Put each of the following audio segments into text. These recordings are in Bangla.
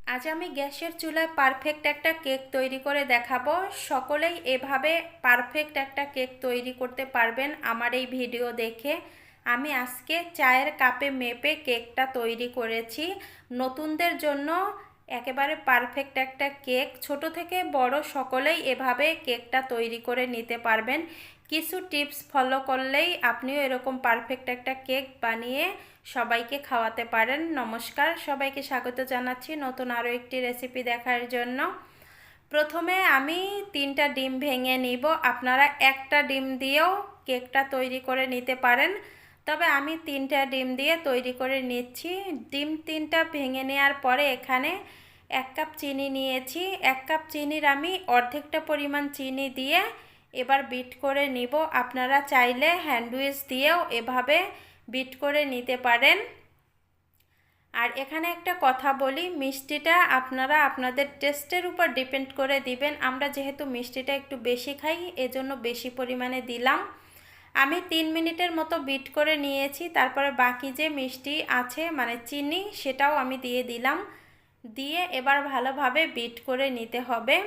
আজ আমি গ্যাসের চুলায় পারফেক্ট একটা কেক তৈরি করে দেখাবো। সকলেই এভাবে পারফেক্ট একটা কেক তৈরি করতে পারবেন আমার এই ভিডিও দেখে। আমি আজকে চায়ের কাপে মেপে কেকটা তৈরি করেছি নতুনদের জন্য। একেবারে পারফেক্ট একটা কেক, ছোট থেকে বড় সকলেই এভাবে কেকটা তৈরি করে নিতে পারবেন। কিছু টিপস ফলো করলেই আপনিও এরকম পারফেক্ট একটা কেক বানিয়ে সবাইকে খাওয়াতে পারেন। নমস্কার, সবাইকে স্বাগত জানাচ্ছি নতুন আরও একটি রেসিপি দেখার জন্য। প্রথমে আমি 3টা ডিম ভেঙে নিব। আপনারা একটা ডিম দিয়েও কেকটা তৈরি করে নিতে পারেন, তবে আমি 3টা ডিম দিয়ে তৈরি করে নিচ্ছি। ডিম 3টা ভেঙে নেওয়ার পরে এখানে 1 কাপ চিনি নিয়েছি। 1 কাপ চিনির আমি অর্ধেকটা পরিমাণ চিনি দিয়ে এবার বিট করে নিব। আপনারা চাইলে হ্যান্ড উইচ দিয়েও এভাবে বিট করে নিতে পারেন। আর এখানে একটা কথা বলি, মিষ্টিটা আপনারা আপনাদের টেস্টের উপর ডিপেন্ড করে দিবেন। আমরা যেহেতু মিষ্টিটা একটু বেশি খাই, এজন্য বেশি পরিমাণে দিলাম। আমি 3 মিনিটের মতো বিট করে নিয়েছি। তারপরে বাকি যে মিষ্টি আছে মানে চিনি, সেটাও আমি দিয়ে দিলাম। দিয়ে এবার ভালোভাবে বিট করে নিতে হবে।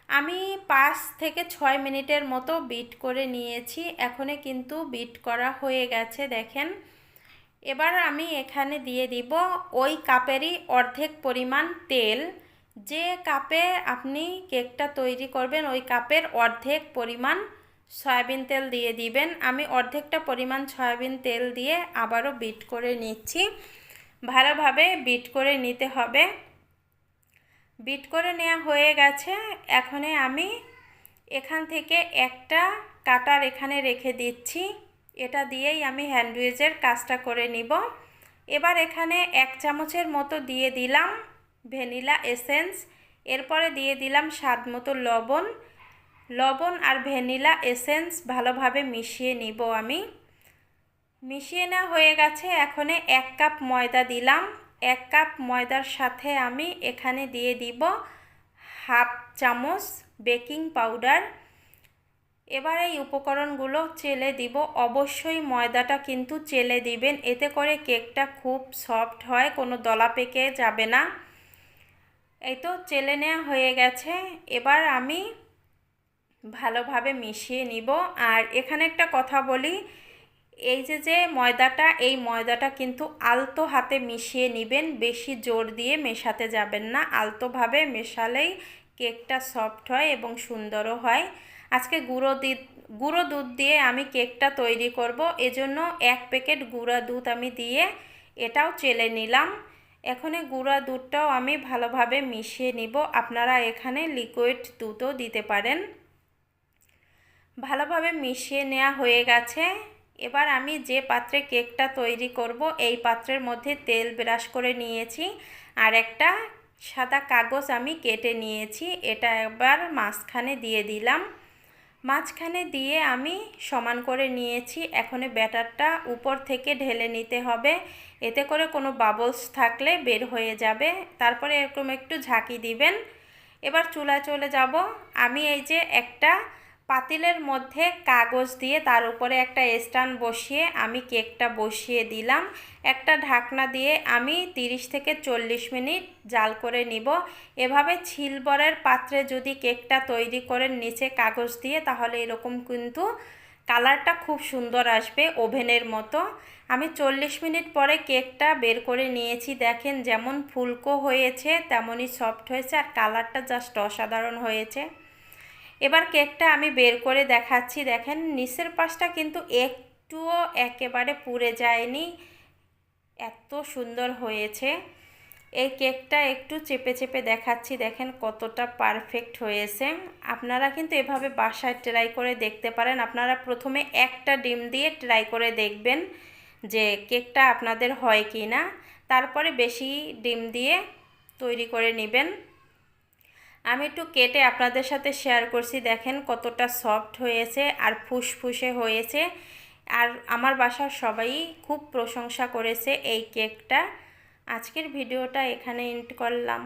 আমি 5 থেকে 6 মিনিটের মতো বিট করে নিয়েছি। এখনে কিন্তু বিট করা হয়ে গেছে, দেখেন। এবার আমি এখানে দিয়ে দিব ওই কাপেরই অর্ধেক পরিমাণ তেল। যে কাপে আপনি কেকটা তৈরি করবেন ওই কাপের অর্ধেক পরিমাণ সয়াবিন তেল দিয়ে দিবেন। আমি অর্ধেকটা পরিমাণ সয়াবিন তেল দিয়ে আবারও বিট করে নিচ্ছি। ভালোভাবে বিট করে নিতে হবে। বিট করে নেওয়া হয়ে গেছে। এখন আমি এখান থেকে একটা কাটার এখানে রেখে দিচ্ছি। এটা দিয়েই আমি হ্যান্ডউইচের কাজটা করে নিব। এবার এখানে 1 চামচের মতো দিয়ে দিলাম ভ্যানিলা এসেন্স। এরপরে দিয়ে দিলাম স্বাদ মতো লবণ। লবণ আর ভ্যানিলা এসেন্স ভালোভাবে মিশিয়ে নিব আমি। মিশিয়ে নেওয়া হয়ে গেছে। এখন 1 কাপ ময়দা দিলাম। 1 কাপ ময়দার সাথে আমি এখানে দিয়ে দিব হাফ চামচ বেকিং পাউডার। এবার এই উপকরণগুলো চেলে দিব। অবশ্যই ময়দাটা কিন্তু চেলে দিবেন, এতে করে কেকটা খুব সফট হয়, কোনো দলা পেকে যাবে না। এই তো চেলে নেওয়া হয়ে গেছে। এবার আমি ভালোভাবে মিশিয়ে নিব। আর এখানে একটা কথা বলি, এই যে ময়দাটা, এই ময়দাটা কিন্তু আলতো হাতে মিশিয়ে নেবেন, বেশি জোর দিয়ে মেশাতে যাবেন না। আলতোভাবে মেশালেই কেকটা সফট হয় এবং সুন্দরও হয়। আজকে গুঁড়ো দুধ দিয়ে আমি কেকটা তৈরি করব, এজন্য 1 প্যাকেট গুঁড়া দুধ আমি দিয়ে এটাও চেলে নিলাম। এখন গুঁড়া দুধটাও আমি ভালোভাবে মিশিয়ে নিব। আপনারা এখানে লিকুইড দুধও দিতে পারেন। ভালোভাবে মিশিয়ে নেওয়া হয়ে গেছে। এবার আমি যে পাত্রে কেকটা তৈরি করব এই পাত্রের মধ্যে তেল ব্রাশ করে নিয়েছি আর একটা সাদা কাগজ আমি কেটে নিয়েছি। এটা একবার মাঝখানে দিয়ে দিলাম। মাঝখানে দিয়ে আমি সমান করে নিয়েছি। এখন ব্যাটারটা উপর থেকে ঢেলে নিতে হবে, এতে করে কোনো বাবলস থাকলে বের হয়ে যাবে। তারপরে এরকম একটু ঝাঁকি দিবেন। এবার চুলায় চলে যাব। আমি এই যে একটা পাতিলের মধ্যে কাগজ দিয়ে তার উপরে একটা স্ট্যান্ড বসিয়ে আমি কেকটা বসিয়ে দিলাম। একটা ঢাকনা দিয়ে আমি 30 থেকে 40 মিনিট জাল করে নিব। এভাবে সিলভারের পাত্রে যদি কেকটা তৈরি করেন নিচে কাগজ দিয়ে, তাহলে এরকম কিন্তু কালারটা খুব সুন্দর আসবে, ওভেনের মতো। আমি 40 মিনিট পরে কেকটা বের করে নিয়েছি। দেখেন যেমন ফুলকো হয়েছে তেমনই সফট হয়েছে আর কালারটা জাস্ট অসাধারণ হয়েছে। এবার কেকটা আমি বের করে দেখাচ্ছি। দেখেন নিচের পাশটা কিন্তু একটুও একেবারে পুড়ে যায়নি, এত সুন্দর হয়েছে। এই কেকটা একটু চেপে চেপে দেখাচ্ছি, দেখেন কতটা পারফেক্ট হয়েছে। আপনারা কিন্তু এভাবে বাসায় ট্রাই করে দেখতে পারেন। আপনারা প্রথমে একটা ডিম দিয়ে ট্রাই করে দেখবেন যে কেকটা আপনাদের হয় কি না, তারপরে বেশি ডিম দিয়ে তৈরি করে নেবেন। আমি একটু কেটে আপনাদের সাথে শেয়ার করছি, দেখেন কতটা সফট হয়েছে আর ফুসফুসে হয়েছে। আর আমার বাসার সবাই খুব প্রশংসা করেছে এই কেকটা। আজকের ভিডিওটা এখানে এন্ড করলাম।